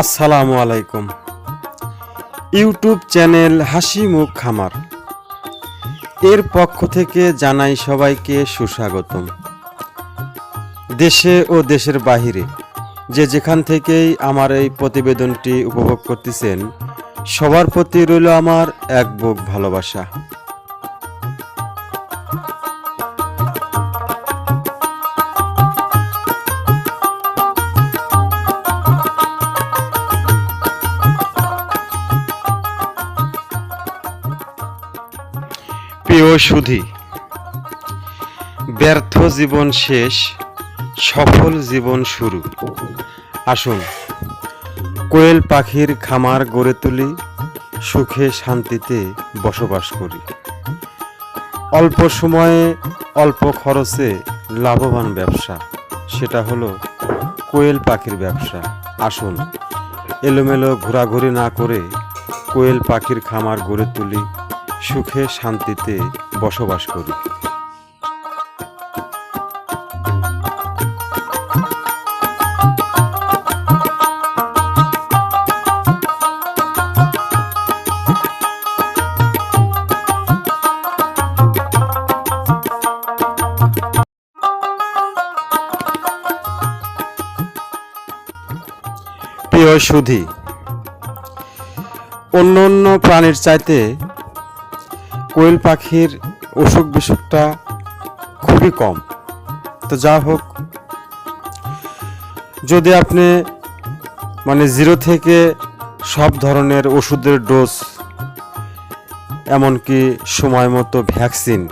আসসালামু আলাইকুম। YouTube channel হাসি মুখ খামার এর পক্ষ থেকে জানাই সবাইকে সুস্বাগতম। দেশে ও দেশের বাহিরে যে যেখান থেকেই আমার এই প্রতিবেদনটি উপভোগ করতেছেন, সবার প্রতি রইল আমার এক বুক ভালোবাসা। প্রিয় সুধী, ব্যর্থ জীবন শেষ, সফল জীবন শুরু। আসুন কোয়েল পাখির খামার গড়ে তুলি, সুখে শান্তিতে বসবাস করি। অল্প সময়ে অল্প খরচে লাভবান ব্যবসা, সেটা হলো কোয়েল পাখির ব্যবসা। আসুন এলোমেলো ঘোরাঘুরি না করে কোয়েল পাখির খামার গড়ে তুলি, সুখে শান্তিতে বসবাস করি। প্রিয় সুধী, অন্য অন্য প্রাণীর চাইতে কোয়েল পাখির অসুখ বিসুখটা খুবই কম। তো যা হোক, যদি আপনি জিরো থেকে সব ধরনের ওষুধের ডোজ, এমনকি সময় মতো ভ্যাকসিন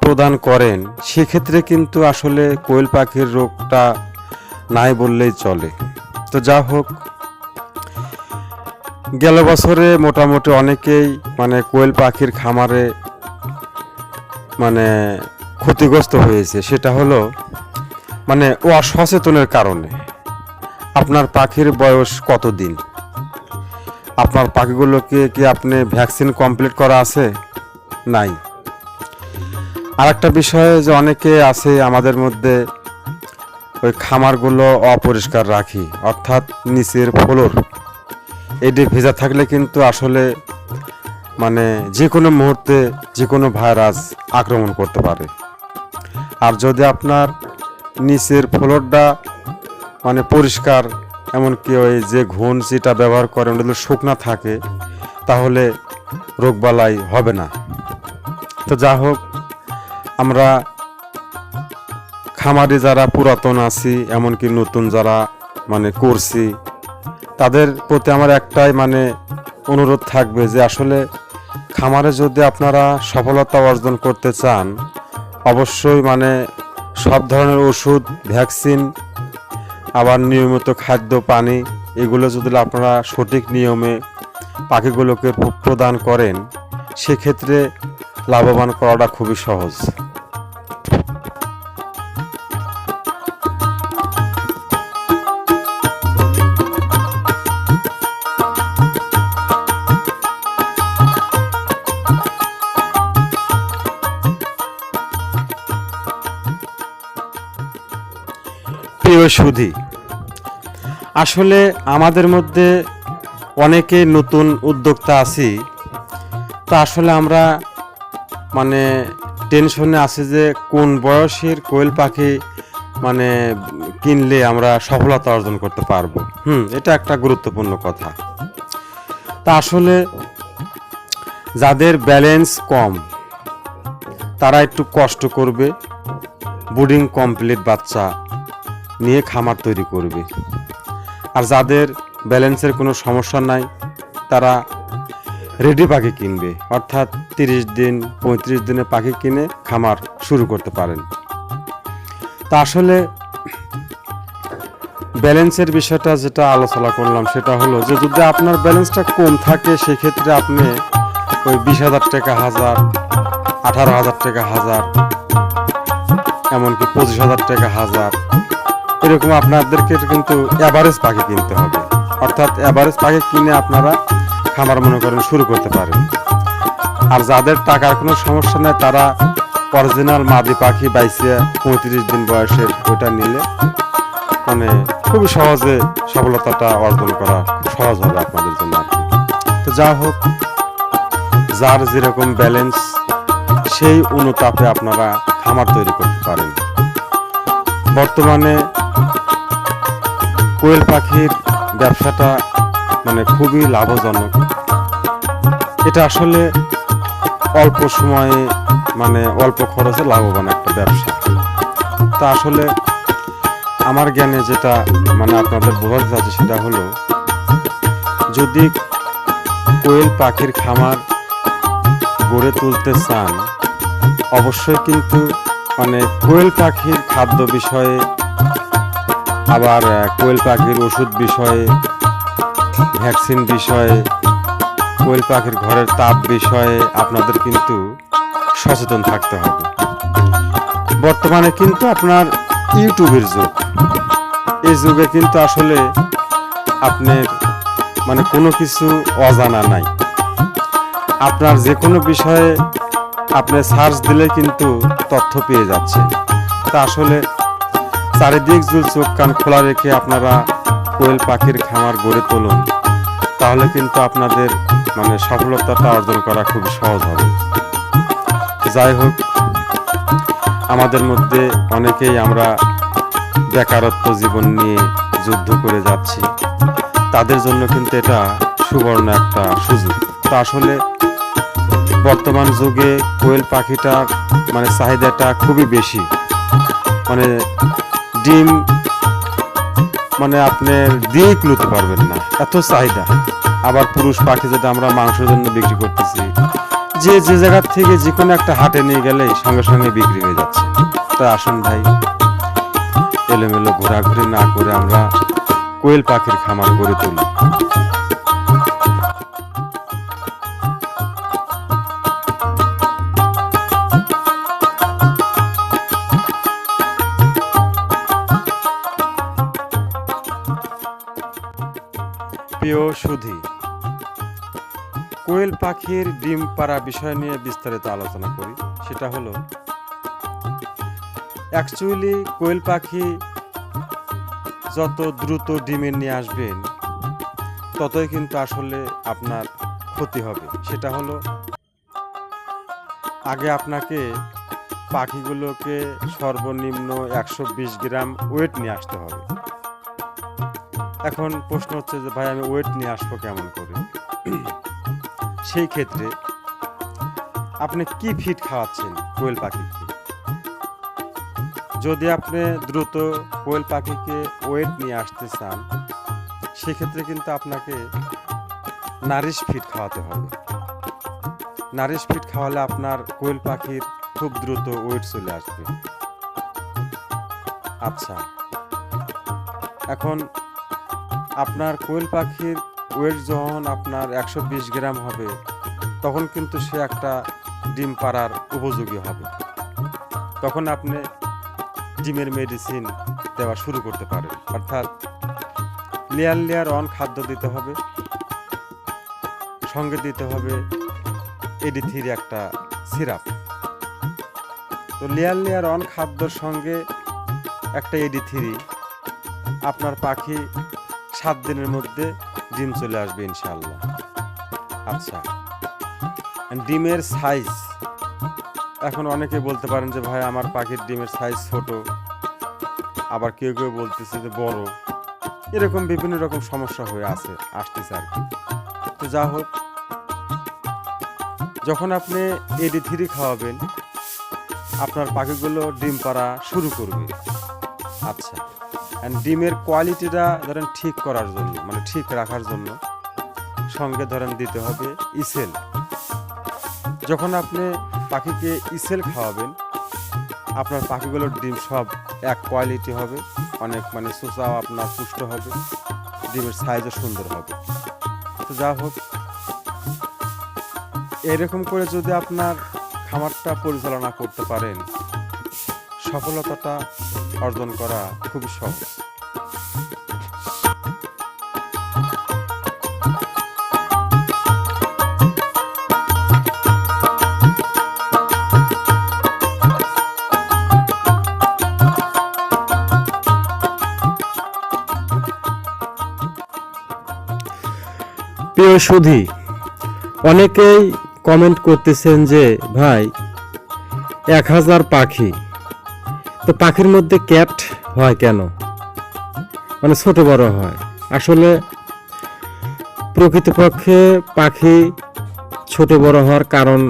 প্রদান করেন, সেক্ষেত্রে কিন্তু আসলে কোয়েল পাখির রোগটা নাই বললেই চলে। তো যা হোক, গেল বছরে মোটামুটি অনেকেই কোয়েল পাখির খামারে ক্ষতিগ্রস্ত হয়েছে। সেটা হলো অসচেতনের কারণে। আপনার পাখির বয়স কতদিন? আপনার পাখিগুলোকে কি আপনি ভ্যাকসিন কমপ্লিট করা আছে? নাই। আর একটা বিষয় যে অনেকে আছে আমাদের মধ্যে ওই খামারগুলো অপরিষ্কার রাখি, অর্থাৎ নিচের ফ্লোর এটি ভেজা থাকলে কিন্তু আসলে যে কোনো মুহূর্তে যে কোনো ভাইরাস আক্রমণ করতে পারে। আর যদি আপনার নিচের ফ্লোরটা পরিষ্কার, এমনকি ওই যে ঘুন যেটা ব্যবহার করেন ওগুলো শুকনা থাকে, তাহলে রোগবালাই হবে না। তো যা হোক, আমরা খামারে যারা পুরাতন আছি, এমনকি নতুন যারা করছি, তাদের প্রতি আমার একটাই অনুরোধ থাকবে যে আসলে খামারে যদি আপনারা সফলতা অর্জন করতে চান, অবশ্যই সব ধরনের ওষুধ, ভ্যাকসিন, আবার নিয়মিত খাদ্য, পানি, এগুলো যদি আপনারা সঠিক নিয়মে পাখিগুলোকে প্রদান করেন, সেক্ষেত্রে লাভবান করাটা খুবই সহজ। প্রিয় সুধী, আসলে আমাদের মধ্যে অনেকে নতুন উদ্যোক্তা আছি। তো আসলে আমরা টেনশনে আছি যে কোন বয়সের কোয়েল পাখি কিনলে আমরা সফলতা অর্জন করতে পারবো। এটা একটা গুরুত্বপূর্ণ কথা। তা আসলে যাদের ব্যালেন্স কম, তারা একটু কষ্ট করবে, ব্রিডিং কমপ্লিট বাচ্চা নিয়ে খামার তৈরি করবে। আর যাদের ব্যালেন্সের কোনো সমস্যা নাই, তারা রেডি পাখি কিনবে, অর্থাৎ 30 দিন 35 দিনে পাখি কিনে খামার শুরু করতে পারেন। তা আসলে ব্যালেন্সের বিষয়টা যেটা আলোচনা করলাম, সেটা হলো যে যদি আপনার ব্যালেন্সটা কম থাকে, সেক্ষেত্রে আপনি ওই 20,000 টাকা হাজার, 18,000 টাকা হাজার, এমনকি 25,000 টাকা হাজার, এরকম আপনাদেরকে কিন্তু অ্যাভারেজ পাখি কিনতে হবে। অর্থাৎ অ্যাভারেজ পাখি কিনে আপনারা খামার শুরু করতে পারেন। আর যাদের টাকার কোনো সমস্যা নেই, তারা অরিজিনাল মাদি পাখি বাইসে 35 দিন বয়সের ওইটা নিলে মানে খুবই সহজে সফলতাটা অর্জন করা খুব সহজ হবে আপনাদের জন্য আর কি। তো যা হোক, যার যেরকম ব্যালেন্স সেই অনুতাপে আপনারা খামার তৈরি করতে পারেন। বর্তমানে কোয়েল পাখির ব্যবসাটা মানে খুবই লাভজনক। এটা আসলে অল্প সময়ে মানে অল্প খরচে লাভবান একটা ব্যবসা। তা আসলে আমার জ্ঞানে যেটা মানে আপনাদের বোঝাতে চাচ্ছি সেটা হলো, যদি কোয়েল পাখির খামার গড়ে তুলতে চান, অবশ্যই কিন্তু মানে কোয়েল পাখির খাদ্য বিষয়ে, আবার কোয়েল পাখির ওষুধ বিষয়ে, ভ্যাকসিন বিষয়ে, কোয়েল পাখির ঘরের তাপ বিষয়ে আপনাদের কিন্তু সচেতন থাকতে হবে। বর্তমানে কিন্তু আপনার ইউটিউবের যুগ। এই যুগে কিন্তু আসলে আপনার মানে কোনো কিছু অজানা নাই। আপনার যে কোনো বিষয়ে আপনি সার্চ দিলে কিন্তু তথ্য পেয়ে যাচ্ছেন। তা আসলে চারিদিক জুল চোখ কান খোলা রেখে আপনারা কোয়েল পাখির খামার গড়ে তুলুন, তাহলে কিন্তু আপনাদের মানে সফলতাটা অর্জন করা খুব সহজ হবে। যাই হোক, আমাদের মধ্যে অনেকেই আমরা বেকারত্ব জীবন নিয়ে যুদ্ধ করে যাচ্ছি, তাদের জন্য কিন্তু এটা সুবর্ণ একটা সুযোগ। তা আসলে বর্তমান যুগে কোয়েল পাখিটার মানে চাহিদাটা খুবই বেশি। মানে ডিম মানে আপনি দিয়ে কুলোতে পারবেন না, এত চাহিদা। আবার পুরুষ পাখি যেটা আমরা মাংসের জন্য বিক্রি করতেছি, যে জায়গার থেকে যে কোনো একটা হাটে নিয়ে গেলেই সঙ্গে সঙ্গে বিক্রি হয়ে যাচ্ছে। তাই আসুন ভাই, এলোমেলো ঘোরাঘুরি না করে আমরা কোয়েল পাখির খামার গড়ে তুলি। প্রিয় সুধী, কোয়েল পাখির ডিম পাড়া বিষয় নিয়ে বিস্তারিত আলোচনা করি। সেটা হলো, অ্যাকচুয়ালি কোয়েল পাখি যত দ্রুত ডিমের নিয়ে আসবেন ততই কিন্তু আসলে আপনার ক্ষতি হবে। সেটা হলো, আগে আপনাকে পাখিগুলোকে সর্বনিম্ন 120 গ্রাম ওয়েট নিয়ে আসতে হবে। এখন প্রশ্ন হচ্ছে যে ভাই, আমি ওয়েট নিয়ে আসবো কেমন করে? সেই ক্ষেত্রে আপনি কি ফিড খাওয়াচ্ছেন কোয়েল পাখিকে? যদি আপনি দ্রুত কোয়েল পাখিকে ওয়েট নিয়ে আসতে চান, সেক্ষেত্রে কিন্তু আপনাকে নারিশ ফিড খাওয়াতে হবে। নারিশ ফিড খাওয়ালে আপনার কোয়েল পাখির খুব দ্রুত ওয়েট চলে আসবে। আচ্ছা, এখন আপনার কোয়েল পাখির ওয়েট যখন আপনার 120 গ্রাম হবে, তখন কিন্তু সে একটা ডিম পাড়ার উপযোগী হবে। তখন আপনি ডিমের মেডিসিন দেওয়া শুরু করতে পারেন। অর্থাৎ লেয়ার লেয়ার অন খাদ্য দিতে হবে, সঙ্গে দিতে হবে AD3 একটা সিরাপ। তো লেয়ার লেয়ার অন খাদ্যর সঙ্গে একটা AD3, আপনার পাখি 7 দিনের মধ্যে ডিম চলে আসবে ইনশাআল্লাহ। আচ্ছা, ডিমের সাইজ, এখন অনেকে বলতে পারেন যে ভাই আমার পাখির ডিমের সাইজ ছোট, আবার কেউ কেউ বলতেছে যে বড়। এরকম বিভিন্ন রকম সমস্যা হয়ে আসতেছে আর কি। তো যা হোক, যখন আপনি AD3 খাওয়াবেন, আপনার পাখিগুলো ডিম পাড়া শুরু করবে। আচ্ছা, ডিমের কোয়ালিটিটা ধরেন ঠিক করার জন্য, মানে ঠিক রাখার জন্য সঙ্গে ধরেন দিতে হবে ইসেল। যখন আপনি পাখিকে ইসেল খাওয়াবেন, আপনার পাখিগুলোর ডিম সব এক কোয়ালিটি হবে, অনেক মানে চোচাও আপনার পুষ্ট হবে, ডিমের সাইজও সুন্দর হবে। তো যা হোক, এরকম করে যদি আপনার খামারটা পরিচালনা করতে পারেন, সফলতাটা অর্জন করা খুবই সহজ। প্রিয় সুধী, অনেকেই কমেন্ট করতেছেন যে ভাই 1000 পাখি, তো পাখির মধ্যে ক্যাট হয় কেন, মানে ছোট বড় হয়। আসলে প্রকৃতপক্ষে পাখি ছোট বড় হওয়ার কারণ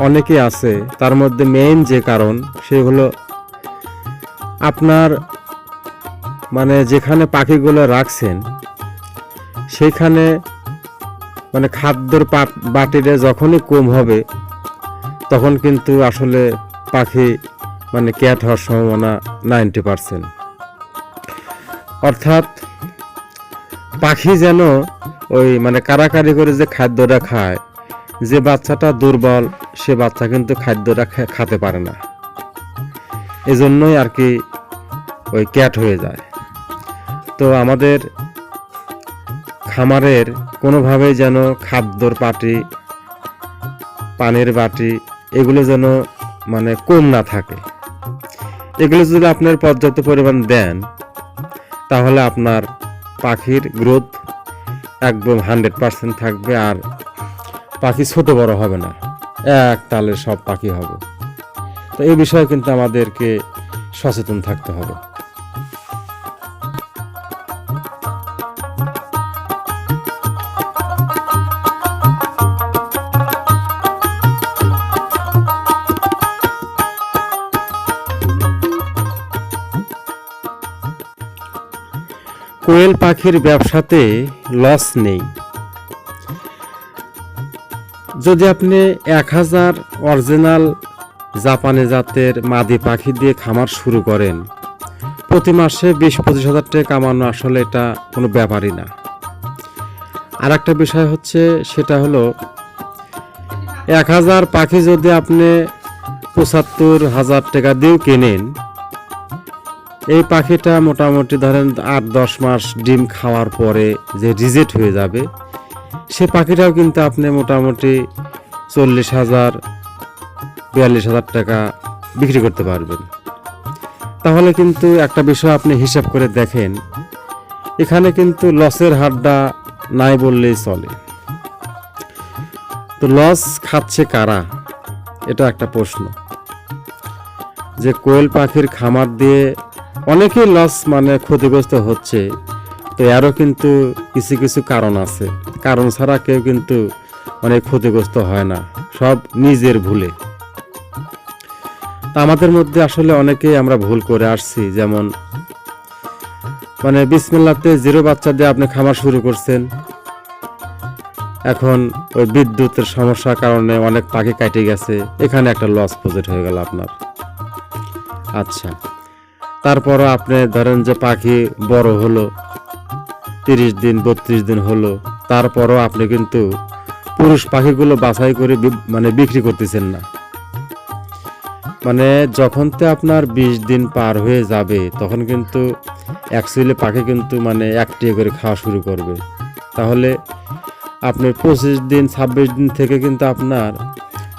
অনেকই আছে। তার মধ্যে মেইন যে কারণ সেগুলো আপনার মানে যেখানে পাখিগুলো রাখছেন সেইখানে মানে খাদ্যর বাটিরে যখনই কম হবে তখন কিন্তু আসলে পাখি মানে ক্যাট হওয়ার সম্ভাবনা 90%। অর্থাৎ পাখি যেন ওই মানে কারাকারি করে যে খাদ্যটা খায়, যে বাচ্চাটা দুর্বল সে বাচ্চা কিন্তু খাদ্যটা খেতে পারে না, এজন্যই আর কি ওই ক্যাট হয়ে যায়। তো আমাদের খামারের কোনোভাবেই যেন খাদ্যর বাটি, পানির বাটি এগুলো যেন মানে কম না থাকে। এগুলো যদি আপনার পর্যাপ্ত পরিমাণ দেন তাহলে আপনার পাখির গ্রোথ একদম 100% থাকবে, আর পাখি ছোট বড় হবে না, এক তালে সব পাখি হবে। তো এই বিষয়ে কিন্তু আমাদেরকে সচেতন থাকতে হবে। কোয়েল পাখির ব্যবসাতে লস নেই। যদি আপনি 1000 অরিজিনাল জাপানি জাতের মাদি পাখি দিয়ে খামার শুরু করেন, প্রতি মাসে 20-25 হাজার টাকা কামানো আসলে এটা কোনো ব্যাপারই না। আর একটা বিষয় হচ্ছে, সেটা হলো 1000 পাখি যদি আপনি 75,000 টাকা দিয়েও কেনেন, এই পাখিটা মোটামুটি ধরেন 8-10 মাস ডিম খাওয়ার পরে যে রিজেক্ট হয়ে যাবে, সে পাখিটাও কিন্তু আপনি মোটামুটি 40,000-42,000 টাকা বিক্রি করতে পারবেন। তাহলে কিন্তু একটা বিষয় আপনি হিসাব করে দেখেন, এখানে কিন্তু লসের হারটা নাই বললেই চলে। তো লস খাচ্ছে কারা, এটা একটা প্রশ্ন। যে কোয়েল পাখির খামার দিয়ে অনেকেই লস মানে ক্ষতিগ্রস্ত হচ্ছে, তো এরও কিন্তু কিছু কিছু কারণ আছে। কারণ ছাড়া কেউ কিন্তু অনেক ক্ষতিগ্রস্ত হয় না, সব নিজের ভুলে। তা আমাদের মধ্যে আসলে অনেকেই আমরা ভুল করে আসছি। যেমন মানে বিসমিল্লাতে 0 বাচ্চা দিয়ে আপনি খামার শুরু করছেন, এখন ওই বিদ্যুতের সমস্যার কারণে অনেক পাখি কেটে গেছে, এখানে একটা লস প্রজেক্ট হয়ে গেল আপনার। আচ্ছা, তারপরও আপনি ধরেন যে পাখি বড় হলো, 30 দিন 32 দিন হলো, তারপরও আপনি কিন্তু পুরুষ পাখিগুলো বাছাই করে মানে বিক্রি করতেছেন না। মানে যখন তো আপনার 20 দিন পার হয়ে যাবে তখন কিন্তু অ্যাকচুয়ালি পাখি কিন্তু মানে একটি করে খাওয়া শুরু করবে। তাহলে আপনি 25 দিন 26 দিন থেকে কিন্তু আপনার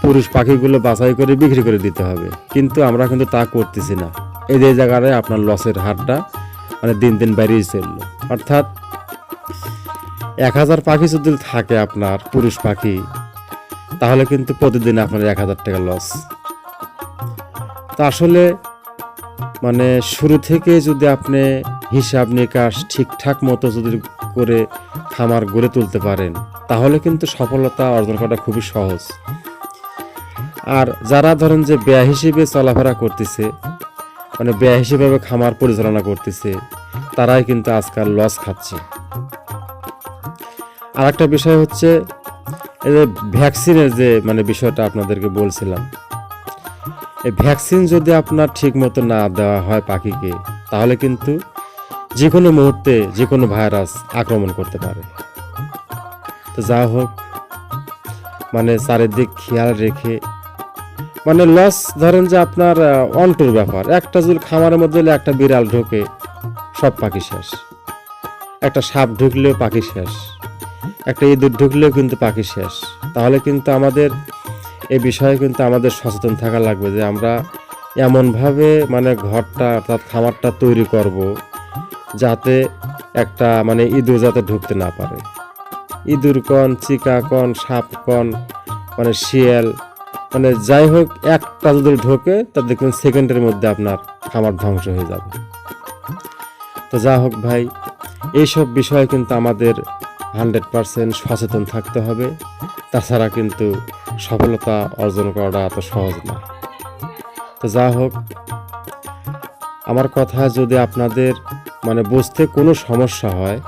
পুরুষ পাখিগুলো বাছাই করে বিক্রি করে দিতে হবে, কিন্তু আমরা কিন্তু তা করতেছি না। এই যে জায়গায় আপনার লসের হারটা মানে দিন দিন বেড়েই চললো। অর্থাৎ 1000 পাখি যদি থাকে আপনার পুরুষ পাখি, তাহলে কিন্তু প্রতিদিন আপনার 1000 টাকা লস। তা আসলে মানে শুরু থেকে যদি আপনি হিসাব নিকাশ ঠিকঠাক মতো যদি করে খামার গড়ে তুলতে পারেন, তাহলে কিন্তু সফলতা অর্জন করা খুবই সহজ। আর যারা ধরেন যে ব্যয় হিসেবে চলাফেরা করতেছে, মানে ব্যয় হিসেবে খামার পরিচালনা করতেছে, তারাই কিন্তু আজকাল লস খাচ্ছে। আর একটা বিষয় হচ্ছে এই যে ভ্যাকসিনের যে মানে বিষয়টা আপনাদেরকে বলছিলাম, এই ভ্যাকসিন যদি আপনার ঠিক মতো না দেওয়া হয় পাখিকে, তাহলে কিন্তু যে কোনো মুহূর্তে যে কোনো ভাইরাস আক্রমণ করতে পারে। তো যা হোক, মানে চারিদিক খেয়াল রেখে মানে লস ধরেন যে আপনার অন্টুর ব্যাপার। একটা যদি খামারের মধ্যে একটা বিড়াল ঢোকে, সব পাখি শেষ। একটা সাপ ঢুকলেও পাখি শেষ, একটা ইঁদুর ঢুকলেও কিন্তু পাখি শেষ। তাহলে কিন্তু আমাদের এই বিষয়ে কিন্তু আমাদের সচেতন থাকা লাগবে যে আমরা এমনভাবে মানে ঘরটা অর্থাৎ খামারটা তৈরি করব যাতে একটা মানে ইঁদুর যাতে ঢুকতে না পারে। ইঁদুর কন, চিকা কন, সাপ কন, মানে শিয়াল, মানে যাই হোক একটা যদি ঢোকে তা দেখবেন সেকেন্ডের মধ্যে আপনার খামার ধ্বংস হয়ে যাবে। তো যা হোক ভাই, এইসব বিষয়ে কিন্তু আমাদের 100% সচেতন থাকতে হবে, তাছাড়া কিন্তু সফলতা অর্জন করাটা এত সহজ না। তো যা হোক, আমার কথা যদি আপনাদের মানে বুঝতে কোনো সমস্যা হয়,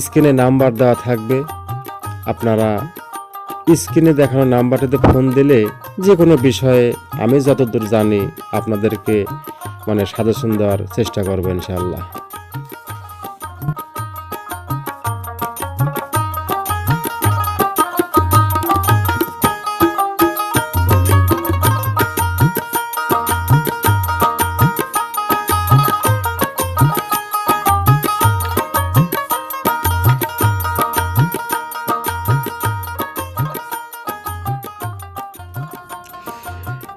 স্ক্রিনে নাম্বার দেওয়া থাকবে, আপনারা স্ক্রিনে দেখানো নাম্বারটিতে ফোন দিলে যে কোনো বিষয়ে আমি যতদূর জানি আপনাদেরকে মানে সাজেশন দেওয়ার চেষ্টা করব ইনশাআল্লাহ।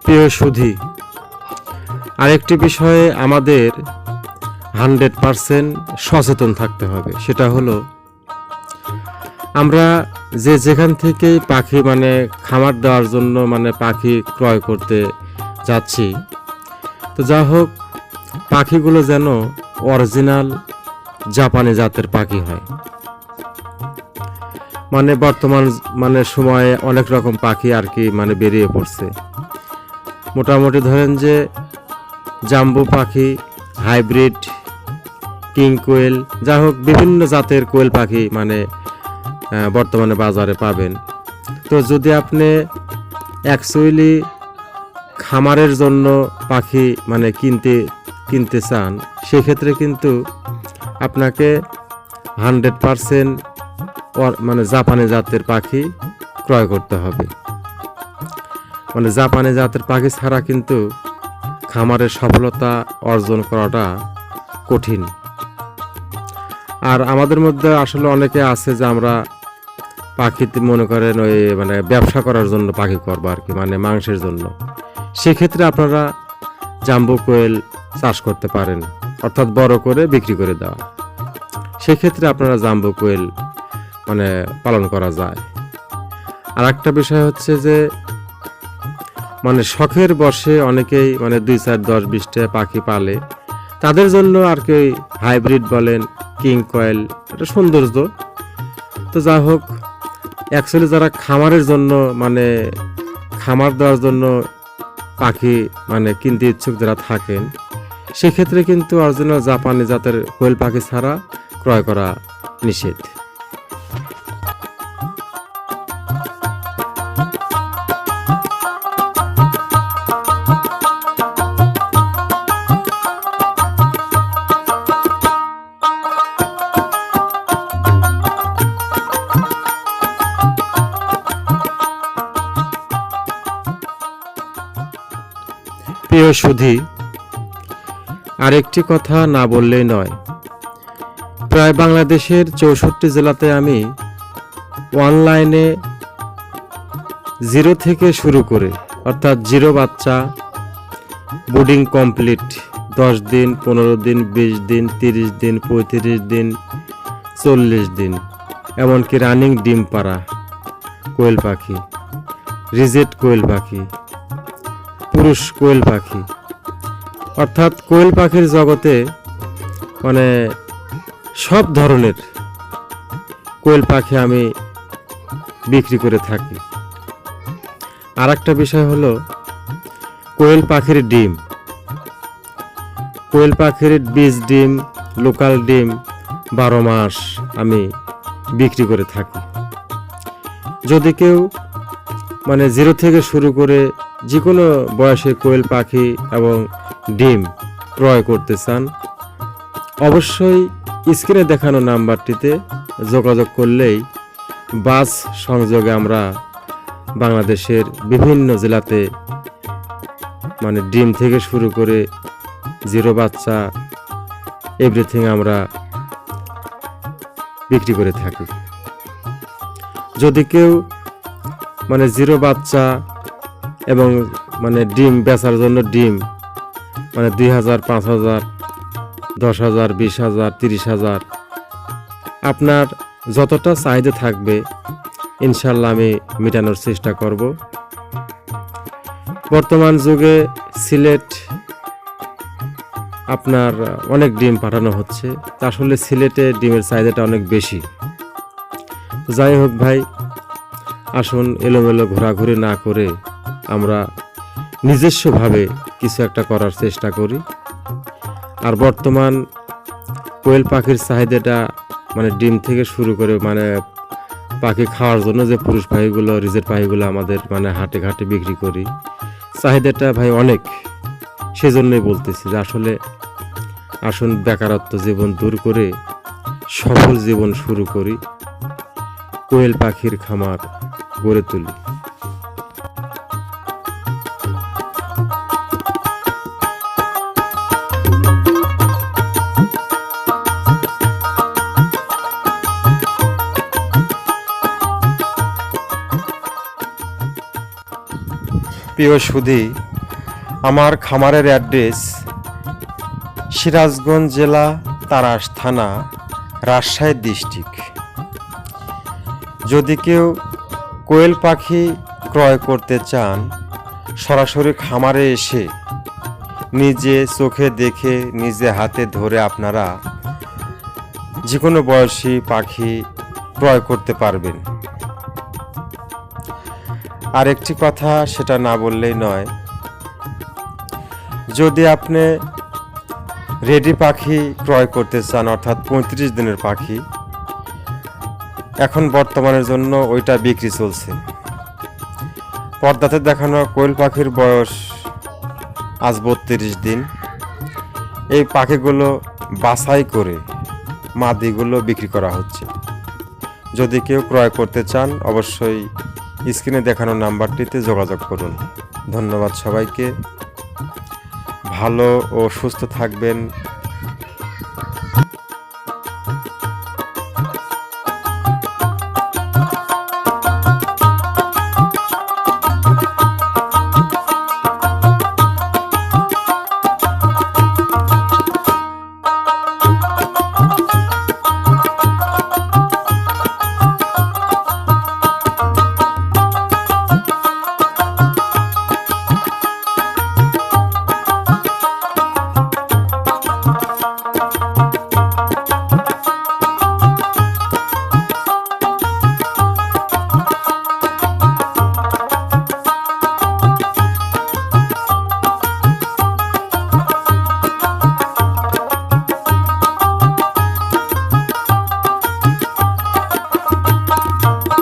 প্রিয় সুধী, আরেকটি বিষয়ে আমাদের 100% সচেতন থাকতে হবে, সেটা হলো আমরা যেখান থেকে পাখি মানে খামার দেওয়ার জন্য মানে পাখি ক্রয় করতে যাচ্ছি, তো যা হোক পাখিগুলো যেন অরিজিনাল জাপানি জাতের পাখি হয়। মানে বর্তমান মানে সময়ে অনেক রকম পাখি আর কি মানে বেরিয়ে পড়ছে। মোটামুটি ধরেন যে জাম্বু পাখি, হাইব্রিড, কিং কোয়েল, যা হোক বিভিন্ন জাতের কোয়েল পাখি মানে বর্তমানে বাজারে পাবেন। তো যদি আপনি অ্যাকচুয়ালি খামারের জন্য পাখি মানে কিনতে চান, সেক্ষেত্রে কিন্তু আপনাকে 100% মানে জাপানি জাতের পাখি ক্রয় করতে হবে। মানে জাপানি জাতের পাখি ছাড়া কিন্তু খামারের সফলতা অর্জন করাটা কঠিন। আর আমাদের মধ্যে আসলে অনেকে আছে যে আমরা পাখিতে মনে করেন ওই মানে ব্যবসা করার জন্য পাখি করবো আর কি, মানে মাংসের জন্য। সেক্ষেত্রে আপনারা জাম্বো কোয়েল চাষ করতে পারেন, অর্থাৎ বড় করে বিক্রি করে দেওয়া। সেক্ষেত্রে আপনারা জাম্বো কোয়েল মানে পালন করা যায়। আর একটা বিষয় হচ্ছে যে মানে শখের বশে অনেকেই মানে 2, 4, 10, 20টা পাখি পালে, তাদের জন্য আর কি হাইব্রিড বলেন, কিং কোয়েল, এটা সৌন্দর্য। তো যা হোক, অ্যাকচুয়ালি যারা খামারের জন্য মানে খামার দেওয়ার জন্য পাখি মানে কিনতে ইচ্ছুক যারা থাকেন, সেক্ষেত্রে কিন্তু অরিজিনাল জাপানি জাতের কোয়েল পাখি ছাড়া ক্রয় করা নিষেধ। প্রিয় সুধী, আরেকটি কথা না বললেই নয়, প্রায় বাংলাদেশের 64 জেলাতে আমি অনলাইনে 0 থেকে শুরু করে, অর্থাৎ 0 বাচ্চা, বোর্ডিং কমপ্লিট 10 দিন, 15 দিন, 20 দিন, 30 দিন, 35 দিন, 40 দিন, এমনকি রানিং ডিম পাড়া কোয়েল পাখি, রিজেক্ট কোয়েল পাখি, পুরুষ কোয়েল পাখি, অর্থাৎ কোয়েল পাখির জগতে মানে সব ধরনের কোয়েল পাখি আমি বিক্রি করে থাকি। আর একটা বিষয় হলো কোয়েল পাখির ডিম, কোয়েল পাখির বীজ ডিম, লোকাল ডিম 12 মাস আমি বিক্রি করে থাকি। যদি কেউ মানে 0 থেকে শুরু করে যে কোনো বয়সের কোয়েল পাখি এবং ডিম ক্রয় করতে চান, অবশ্যই স্ক্রিনে দেখানো নাম্বারটিতে যোগাযোগ করলেই বাস সংযোগে আমরা বাংলাদেশের বিভিন্ন জেলাতে মানে ডিম থেকে শুরু করে 0 বাচ্চা এভরিথিং আমরা বিক্রি করে থাকি। যদি কেউ মানে 0 বাচ্চা এবং মানে ডিম বেচার জন্য ডিম মানে 2000, 5000, 10,000, 20,000, 30,000 আপনার যতটা চাহিদা থাকবে ইনশাল্লাহ আমি মেটানোর চেষ্টা করব। বর্তমান যুগে সিলেট আপনার অনেক ডিম পাঠানো হচ্ছে, তা আসলে সিলেটে ডিমের চাহিদাটা অনেক বেশি। যাই হোক ভাই, আসুন এলোমেলো ঘোরাঘুরি না করে আমরা নিজস্বভাবে কিছু একটা করার চেষ্টা করি। আর বর্তমান কোয়েল পাখির চাহিদাটা মানে ডিম থেকে শুরু করে মানে পাখি খাওয়ার জন্য যে পুরুষ পাখিগুলো, রিজের পাখিগুলো আমাদের মানে হাটে ঘাটে বিক্রি করি, চাহিদাটা ভাই অনেক। সেজন্যই বলতেছি যে আসলে আসুন বেকারত্ব জীবন দূর করে সফল জীবন শুরু করি, কোয়েল পাখির খামার গড়ে তুলি। প্রিয় সুধী, আমার খামারের অ্যাড্রেস সিরাজগঞ্জ জেলা, তারাস থানা, রাজশাহী ডিস্ট্রিক্ট। যদি কেউ কোয়েল পাখি ক্রয় করতে চান, সরাসরি খামারে এসে নিজে চোখে দেখে নিজে হাতে ধরে আপনারা যে কোনো বয়সী পাখি ক্রয় করতে পারবেন। আর একটি কথা, সেটা না বললেই নয়, যদি আপনি রেডি পাখি ক্রয় করতে চান, অর্থাৎ 35 দিনের পাখি, এখন বর্তমানের জন্য ওইটা বিক্রি চলছে। পর্দাতে দেখানো কোয়েল পাখির বয়স আজ 32 দিন। এই পাখিগুলো বাছাই করে মাদিগুলো বিক্রি করা হচ্ছে। যদি কেউ ক্রয় করতে চান, অবশ্যই স্ক্রিনে দেখানো নাম্বারটিতে যোগাযোগ করুন। ধন্যবাদ সবাইকে। ভালো ও সুস্থ থাকবেন।